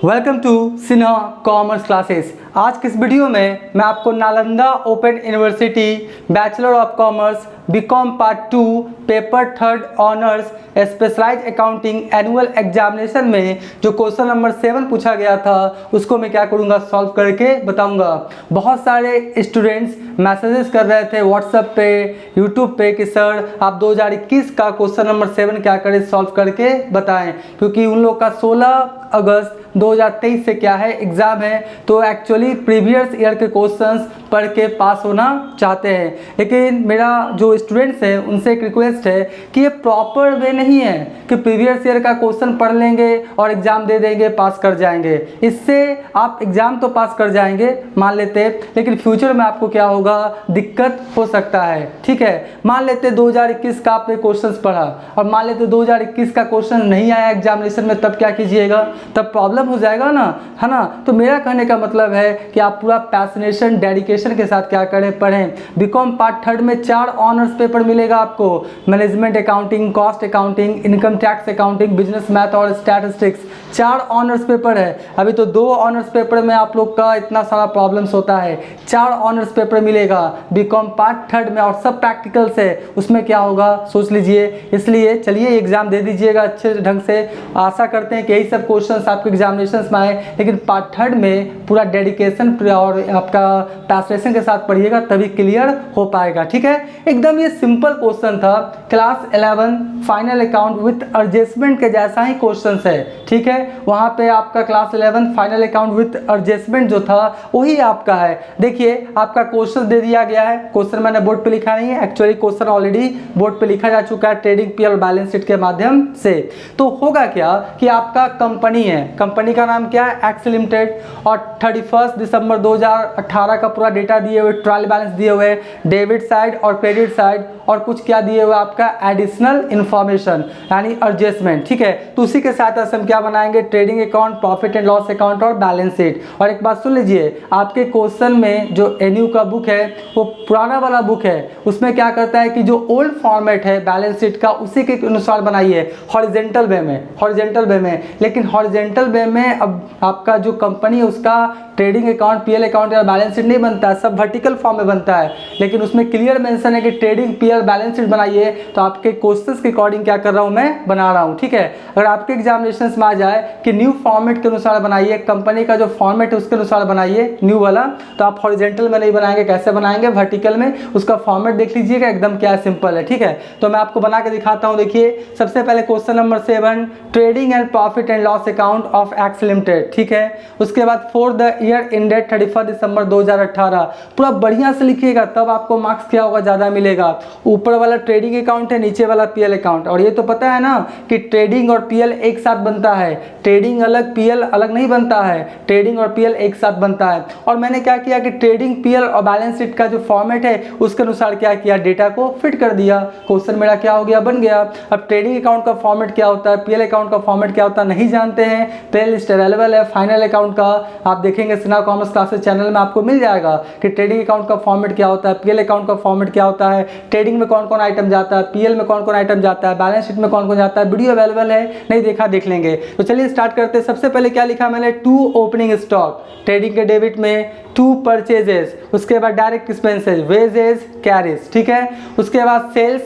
Welcome to Sinha commerce classes. आज के इस वीडियो में मैं आपको Nalanda open university bachelor of commerce B Com part 2 paper 3 honours specialise accounting annual examination में जो क्वेश्चन नंबर 7 पूछा गया था उसको मैं क्या करूँगा, सॉल्व करके बताऊँगा। बहुत सारे स्टूडेंट्स मैसेजेस कर रहे थे व्हाट्सएप पे, यूट्यूब पे कि सर आप 2021 का क्वेश्चन नंबर 7 क्या करें, सॉल्व करके बताएं, क्योंकि उन लोग का 16 अगस्त 2023 से क्या है, एग्ज़ाम है। तो एक्चुअली प्रीवियस ईयर के क्वेश्चंस पढ़ के पास होना चाहते हैं, लेकिन मेरा जो स्टूडेंट्स हैं उनसे एक रिक्वेस्ट है कि ये प्रॉपर वे नहीं है कि प्रीवियस ईयर का क्वेश्चन पढ़ लेंगे और एग्ज़ाम दे देंगे, पास कर जाएंगे। इससे आप एग्ज़ाम तो पास कर जाएंगे मान लेते, लेकिन फ्यूचर में आपको क्या होगा, दिक्कत हो सकता है। ठीक है, मान लेते 2021 का आपने क्वेश्चन पढ़ा और मान लेते 2021 का क्वेश्चन नहीं आया एग्जामिनेशन में, तब क्या कीजिएगा, तब प्रॉब्लम हो जाएगा ना, है ना। तो मेरा कहने का मतलब है कि आप पूरा पैशनेशन डेडिकेशन के साथ क्या करें, पढ़ें। बीकॉम पार्ट 3 में 4 ऑनर्स पेपर मिलेगा आपको, management accounting, cost accounting, income tax accounting, business math और स्टैटिस्टिक्स। 4 ऑनर्स पेपर है। अभी तो 2 ऑनर्स पेपर में आप लोग का इतना सारा प्रॉब्लम्स होता है, 4 ऑनर्स पेपर मिलेगा बीकॉम पार्ट 3 में और सब प्रैक्टिकल्स है, उसमें क्या होगा सोच लीजिए। इसलिए चलिए एग्जाम दे दीजिएगा अच्छे ढंग से। आशा करते हैं कि यही सब क्वेश्चंस आपके एग्जामिनेशन में आए, लेकिन पार्ट 3 में पूरा डेडिकेशन और आपका पैशनेशन के साथ पढ़िएगा, तभी क्लियर हो पाएगा। ठीक है, एकदम ये सिंपल क्वेश्चन था, class 11 final account with adjustment के जैसा ही क्वेश्चन है। ठीक है, वहाँ पे आपका class 11 final account with adjustment जो था वही आपका है। देखिए आपका क्वेश्चन दे दिया गया है, क्वेश्चन मैंने बोर्ड पे लिखा नहीं है, एक्चुअली क्वेश्चन ऑलरेडी बोर्ड पे लिखा जा चुका है ट्रेडिंग पीएल बैलेंस शीट के माध्यम से। तो होगा क्या कि आपका कंपनी है, कंपनी का नाम क्या है, एक्स लिमिटेड, और 31 दिसंबर 2018 का पूरा डेटा दिए हुए, ट्रायल बैलेंस दिए हुए, डेबिट साइड और क्रेडिट साइड, और कुछ क्या दिए हुए आपका एडिशनल इंफॉर्मेशन यानी एडजस्टमेंट। ठीक है, तो उसी के साथ हम क्या बनाएंगे, trading account, profit and loss account और बैलेंस शीट। और एक बात सुन लीजिए, आपके क्वेश्चन में जो एनयू का बुक है वो पुराना वाला बुक है, उसमें क्या करता है कि जो ओल्ड फॉर्मेट है बैलेंस शीट का उसी के अनुसार बनाइए, हॉरिजेंटल वे में, हॉरिजेंटल वे में। लेकिन हॉरिजेंटल वे में अब आपका जो कंपनी है उसका ट्रेडिंग अकाउंट, पीएल अकाउंट या बैलेंस शीट नहीं बनता है, सब वर्टिकल फॉर्म में बनता है। लेकिन उसमें क्लियर मेंशन है कि ट्रेडिंग पीएल बैलेंस शीट बनाइए, तो आपके क्वेश्चंस के अकॉर्डिंग क्या कर रहा हूं मैं, बना रहा हूं। ठीक है, अगर आपके एग्जामिनेशंस में आ जाए कि न्यू फॉर्मेट के अनुसार बनाइए, कंपनी का जो फॉर्मेट है उसके अनुसार बनाइए न्यू वाला, तो आप हॉरिजेंटल में नहीं बनाएंगे, कैसे बनाएंगे, वर्टिकल में। उसका फॉर्मेट देख लीजिएगा, एकदम क्या सिंपल है। ठीक है, तो मैं आपको बना के दिखाता हूँ। देखिए सबसे पहले question number 7, trading and profit and loss account of x limited. ठीक है, उसके बाद फॉर द ईयर एंडेड 31 दिसंबर 2018, पूरा बढ़िया से लिखिएगा, तब आपको मार्क्स क्या होगा, ज़्यादा मिलेगा। ऊपर वाला ट्रेडिंग अकाउंट है, नीचे वाला पीएल अकाउंट, और ये तो पता है ना कि ट्रेडिंग और पीएल एक साथ बनता है, ट्रेडिंग अलग पीएल अलग नहीं बनता है, ट्रेडिंग और पीएल एक साथ बनता है। और मैंने क्या किया कि ट्रेडिंग पीएल और बैलेंस शीट का जो फॉर्मेट है उसके अनुसार क्या किया, डेटा को फिट कर दिया, क्वेश्चन मेरा क्या हो गया, बन गया। अब ट्रेडिंग अकाउंट का फॉर्मेट क्या होता है, पीएल अकाउंट का फॉर्मेट क्या होता है, नहीं जानते हैं, प्ले लिस्ट अवेलेबल है फाइनल अकाउंट का, आप देखेंगे सिन्हा कॉमर्स क्लासेस चैनल में आपको मिल जाएगा कि ट्रेडिंग अकाउंट का फॉर्मेट क्या होता है, पीएल अकाउंट का फॉर्मेट क्या होता है, ट्रेडिंग में कौन कौन आइटम जाता है, पीएल में कौन कौन आइटम जाता है, बैलेंस शीट में कौन कौन जाता है। वीडियो अवेलेबल है, नहीं देखा देख लेंगे। तो चलिए स्टार्ट करते हैं। सबसे पहले क्या लिखा मैंने, 2 ओपनिंग स्टॉक, ट्रेडिंग के डेबिट में 2 परचेजेस, उसके बाद डायरेक्ट एक्सपेंसेस, वेजेस, कैरिज। ठीक है, उसके बाद सेल्स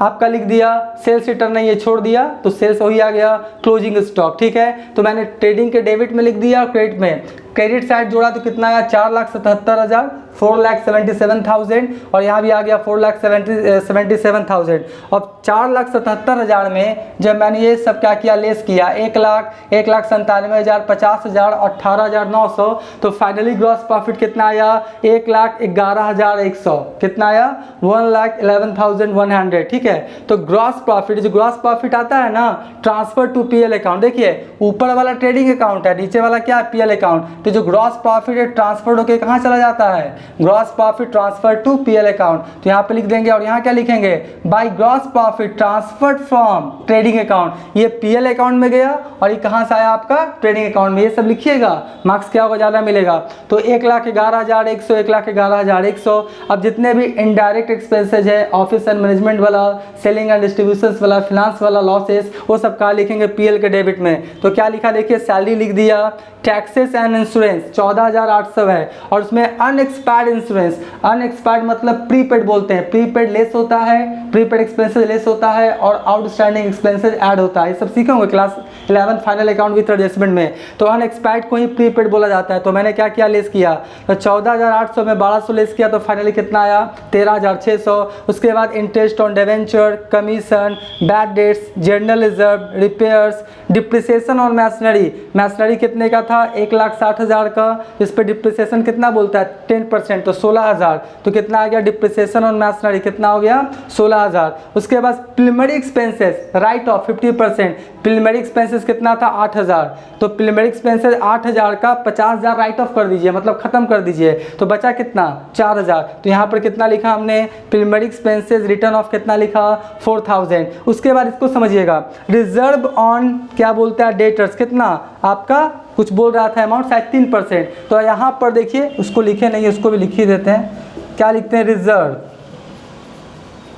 आपका लिख दिया, सेल्स रिटर्न नहीं है छोड़ दिया, तो सेल्स वही आ गया, क्लोजिंग स्टॉक। ठीक है, तो मैंने ट्रेडिंग के डेबिट में लिख दिया, क्रेडिट में, क्रेडिट साइड जोड़ा तो कितना आया, 4,77,000, 4,77,000, और यहाँ भी आ गया 4,77,000। और 4,77,000 में जब मैंने ये सब क्या किया, लेस किया, 1,00,000, 1,97,000, 50,000, 18,900, तो फाइनली ग्रॉस प्रॉफिट कितना आया, 1,11,100, कितना आया, 1,11,100। ठीक है, तो ग्रॉस प्रॉफिट, जो ग्रॉस प्रॉफिट आता है ना, ट्रांसफर टू पीएल अकाउंट, देखिए ऊपर वाला ट्रेडिंग अकाउंट है, नीचे वाला क्या है, पीएल अकाउंट। तो जो ग्रॉस प्रॉफिट है ट्रांसफर होकर कहाँ चला जाता है, gross profit transfer to PL account, तो यहाँ पे लिख देंगे। और यहाँ क्या लिखेंगे, by gross profit transferred from trading account, ये पीएल अकाउंट में गया और ये कहाँ से आया आपका ट्रेडिंग अकाउंट में, ये सब लिखिएगा, मार्क्स क्या होगा ज़्यादा मिलेगा। तो 1,11,100, 1,11,100। अब जितने भी इनडायरेक्ट एक्सपेंसेज है, ऑफिस एंड मैनेजमेंट वाला, सेलिंग एंड डिस्ट्रीब्यूशन वाला, फिनांस वाला लॉसेस, वो सब कहाँ लिखेंगे, पीएल के डेबिट में। तो क्या लिखा देखिए, सैलरी लिख दिया, टैक्सेस एंड इंश्योरेंस 14,800 है, और उसमें अनएक्सपायर्ड इंश्योरेंस, अनएक्सपायर्ड मतलब प्रीपेड बोलते हैं, प्रीपेड लेस होता है, प्रीपेड एक्सपेंसेस लेस होता है और आउटस्टैंडिंग एक्सपेंसेस ऐड होता है। ये सब सीखेंगे class 11 final account with adjustment में। तो अनएक्सपायर्ड को ही प्रीपेड बोला जाता है। तो मैंने क्या किया, लेस किया, तो 14,800 में 1,200 लेस किया, तो फाइनली कितना आया, 13,600। उसके बाद interest on debenture, commission, bad debts, general reserve, repairs, depreciation और मैशनरी, मैशनरी कितने का था, 1,60,000 का, इस पर डिप्रिसिएशन कितना बोलता है 10%, तो 16,000। तो कितना आ गया डिप्रिसिएशन और मैशनरी, कितना हो गया 16,000। उसके बाद preliminary expenses right of 50%, preliminary expenses कितना था 8,000, तो प्रिलिमिनरी एक्सपेंसेस 8,000 का 50,000 राइट ऑफ कर दीजिए, मतलब खत्म कर दीजिए, तो बचा कितना 4,000। तो यहाँ पर कितना लिखा हमने, प्रिलिमिनरी एक्सपेंसेस रिटर्न ऑफ कितना लिखा 4,000। उसके बाद इसको समझिएगा, रिजर्व ऑन क्या बोलता है डेटर्स, कितना आपका कुछ बोल रहा था अमाउंट शायद 3%, तो यहाँ पर देखिए उसको लिखे नहीं, उसको भी लिख ही देते हैं। क्या लिखते हैं, reserve,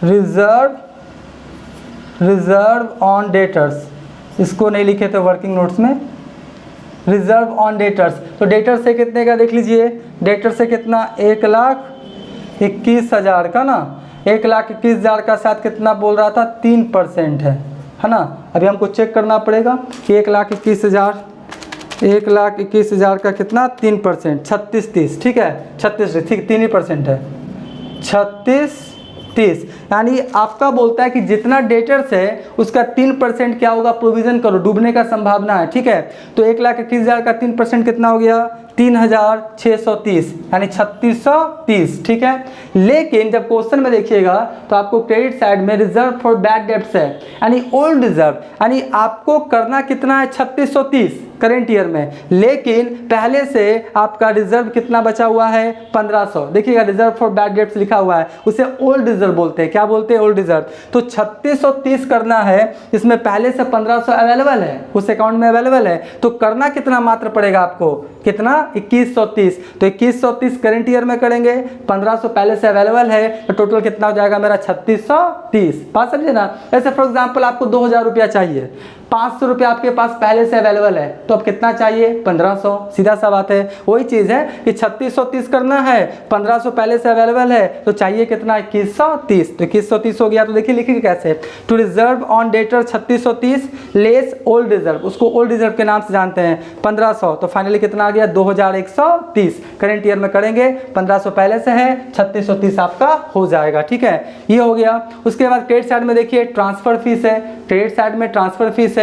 reserve, reserve on debtors, इसको नहीं लिखे थे वर्किंग नोट्स में, रिजर्व ऑन डेटर्स। तो डेटर्स से कितने का देख लीजिए, डेटर से कितना 1,21,000 का ना, 1,21,000 का साथ कितना बोल रहा था 3% है ना। अभी हमको चेक करना पड़ेगा कि 1,21,000, 1,21,000 का कितना 3%, 36,30, ठीक है 36, ठीक 3% है, 36,30, यानी आपका बोलता है कि जितना डेटर्स है उसका 3% क्या होगा, प्रोविजन करो, डूबने का संभावना है, ठीक है। तो 1,21,000 का 3% कितना हो गया 3,630, यानी 3,630, ठीक है। लेकिन जब क्वेश्चन में देखिएगा तो आपको क्रेडिट साइड में रिजर्व फॉर बैड डेब्ट्स है, यानी ओल्ड रिजर्व, यानी आपको करना कितना है 3,630 करेंट ईयर में, लेकिन पहले से आपका रिजर्व कितना बचा हुआ है 1,500। देखिएगा रिजर्व फॉर बैड डेब्ट्स लिखा हुआ है, उसे ओल्ड रिजर्व बोलते हैं, क्या बोलते हैं, ओल्ड रिजर्व। तो 3,630 करना है, इसमें पहले से 1,500 अवेलेबल है, उस अकाउंट में अवेलेबल है, तो करना कितना मात्र पड़ेगा आपको, कितना 2,130। तो 2,130 करेंट ईयर में करेंगे, 1,500 पहले से अवेलेबल है, तो टोटल कितना हो जाएगा मेरा 3,630। बात समझे ना। ऐसे फॉर एग्जांपल आपको 2,000 रुपया चाहिए, 500 रुपया आपके पास पहले से अवेलेबल है, तो अब कितना चाहिए 1,500, सीधा सा बात है। वही चीज़ है कि 3,630 करना है, 1,500 पहले से अवेलेबल है, तो चाहिए कितना 2,130। तो 2,130 हो गया, तो देखिए लिखेंगे कैसे, to reserve on debtor 3,630 less old reserve, उसको ओल्ड रिजर्व के नाम से जानते हैं 1,500, तो फाइनली कितना आ गया 2,130। करेंट ईयर में करेंगे, 1,500 पहले से है, 3,630 आपका हो जाएगा, ठीक है, ये हो गया। उसके बाद क्रेडिट साइड में देखिए ट्रांसफर फीस है, क्रेडिट साइड में ट्रांसफर फीस है,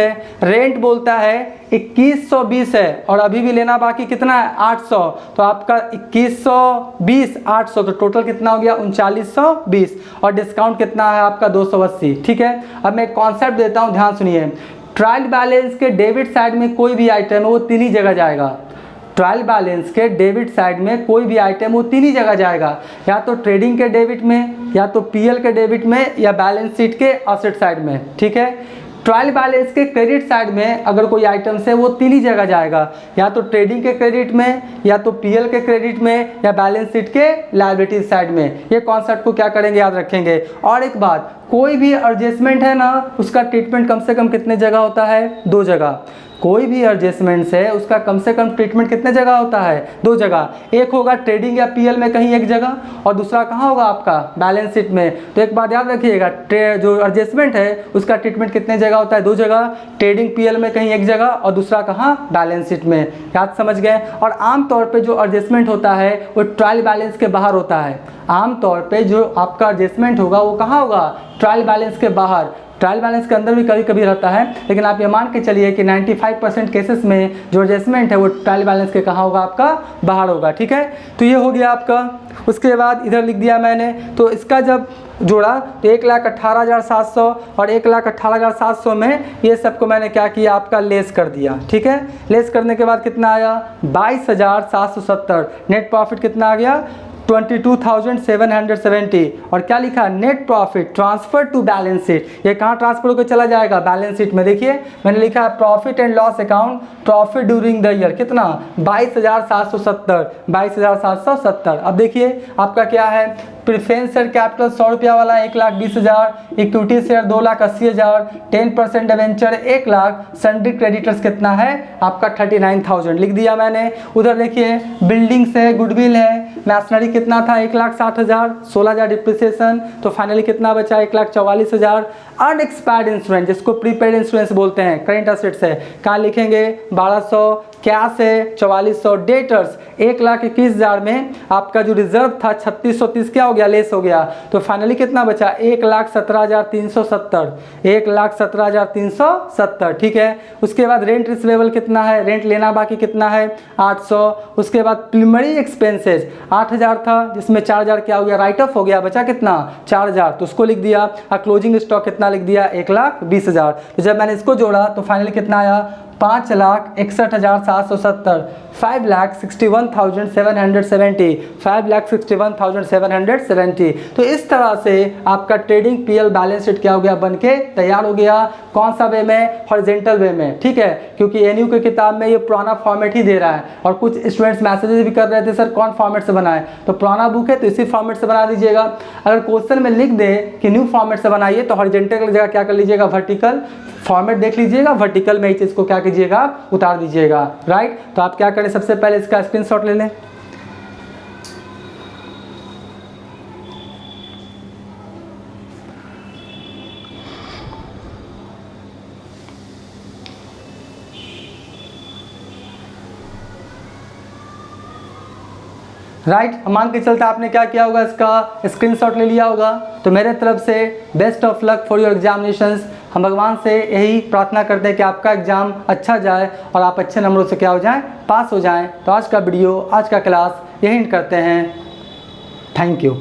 रेंट बोलता है 2,120 है, और अभी भी लेना बाकी कितना है 800, तो आपका 2,120 800, तो टोटल कितना हो गया 3,920, और डिस्काउंट कितना है आपका 280, ठीक है। अब मैं कॉन्सेप्ट देता हूं, ध्यान सुनिए। ट्रायल बैलेंस के डेबिट साइड में कोई भी आइटम है वो 3 ही जगह जाएगा, ट्रायल बैलेंस के डेबिट साइड में कोई भी आइटम वो 3 ही जगह जाएगा, या तो ट्रेडिंग के डेबिट में, या तो पीएल के डेबिट में, या बैलेंस शीट के एसेट साइड में, ठीक है। ट्रायल बैलेंस के क्रेडिट साइड में अगर कोई आइटम्स है वो 3 ही जगह जाएगा, या तो ट्रेडिंग के क्रेडिट में, या तो पीएल के क्रेडिट में, या बैलेंस शीट के लायबिलिटी साइड में। ये कॉन्सेप्ट को क्या करेंगे, याद रखेंगे। और एक बात, कोई भी एडजस्टमेंट है ना, उसका ट्रीटमेंट कम से कम कितने जगह होता है 2 जगह। कोई भी एडजस्टमेंट्स है उसका कम से कम ट्रीटमेंट कितने जगह होता है 2 जगह। एक होगा ट्रेडिंग या पीएल में कहीं एक जगह, और दूसरा कहाँ होगा आपका बैलेंस शीट में। तो एक बात याद रखिएगा, जो एडजस्टमेंट है उसका ट्रीटमेंट कितने जगह होता है 2 जगह, ट्रेडिंग पीएल में कहीं एक जगह, और दूसरा कहाँ बैलेंस शीट में। याद समझ गए। और आमतौर पर जो एडजस्टमेंट होता है वो ट्रायल बैलेंस के बाहर होता है। आमतौर पे जो आपका एडजस्टमेंट होगा वो कहाँ होगा, ट्रायल बैलेंस के बाहर। ट्रायल बैलेंस के अंदर भी कभी कभी रहता है, लेकिन आप ये मान के चलिए कि 95% केसेस में जो एडजस्टमेंट है वो ट्रायल बैलेंस के कहाँ होगा, आपका बाहर होगा। ठीक है, तो ये हो गया आपका। उसके बाद इधर लिख दिया मैंने, तो इसका जब जोड़ा तो 1,18,700 और 1,18,700 में ये सबको मैंने क्या किया, आपका लेस कर दिया। ठीक है, लेस करने के बाद कितना आया, 22,770। नेट प्रॉफिट कितना आ गया, 22,770। और क्या लिखा, net profit transfer to balance sheet. ये कहाँ ट्रांसफर होकर चला जाएगा, बैलेंस शीट में। देखिए मैंने लिखा है profit and loss account, profit during the year कितना, 22,770, 22,770। अब देखिए आपका क्या है, प्रेफरेंस शेयर कैपिटल 100 रुपया वाला 1,20,000, equity share 2,80,000, 10% debenture 1 lakh, sundry creditors कितना है आपका 39,000 लिख दिया मैंने। उधर देखिए बिल्डिंग्स है, गुडविल है, मैशनरी कितना था 1,60,000, 16,000 डिप्रिसिएशन, तो फाइनली कितना बचा 1,44,000। अनएक्सपायर्ड इंश्योरेंस जिसको प्रीपेड इंश्योरेंस बोलते हैं, करेंट असेट्स है, कहाँ लिखेंगे 1,200, कैश है 4,400, डेटर्स 1,21,000 में आपका जो रिजर्व था 3,630 क्या हो गया, लेस हो गया, तो फाइनली कितना बचा 1,17,370, 1,17,370। ठीक है, उसके बाद रेंट रिसीवेबल कितना है, रेंट लेना बाकी कितना है 800। उसके बाद प्रीलिमिनरी एक्सपेंसेस 8,000 था, जिसमें 4,000 क्या हो गया, राइट ऑफ हो गया, बचा कितना 4,000, तो उसको लिख दिया। और क्लोजिंग स्टॉक कितना लिख दिया 1,20,000। तो जब मैंने इसको जोड़ा तो फाइनली कितना आया 5,61,770, 5,61,770, 5,61,770। तो इस तरह से आपका ट्रेडिंग पीएल बैलेंस शीट क्या हो गया, बन के तैयार हो गया। कौन सा वे में, हॉरिजॉन्टल वे में। ठीक है, क्योंकि एनयू की किताब में ये पुराना फॉर्मेट ही दे रहा है, और कुछ स्टूडेंट्स मैसेजेस भी कर रहे थे सर कौन फॉर्मेट से बनाए, तो पुराना बुक है तो इसी फॉर्मेट से बना दीजिएगा। अगर क्वेश्चन में लिख दे कि न्यू फॉर्मेट से बनाइए तो हॉरिजॉन्टल की जगह क्या कर लीजिएगा, वर्टिकल फॉर्मेट देख लीजिएगा, वर्टिकल में इस चीज़ को क्या कीजिएगा, उतार दीजिएगा। राइट, तो आप क्या करें, सबसे पहले इसका स्क्रीनशॉट ले लें। राइट, मान के चलते आपने क्या किया होगा, इसका स्क्रीनशॉट ले लिया होगा। तो मेरे तरफ से best of luck for your examinations. हम भगवान से यही प्रार्थना करते हैं कि आपका एग्ज़ाम अच्छा जाए और आप अच्छे नंबरों से क्या हो जाएं, पास हो जाएं। तो आज का वीडियो, आज का क्लास यही करते हैं। Thank you.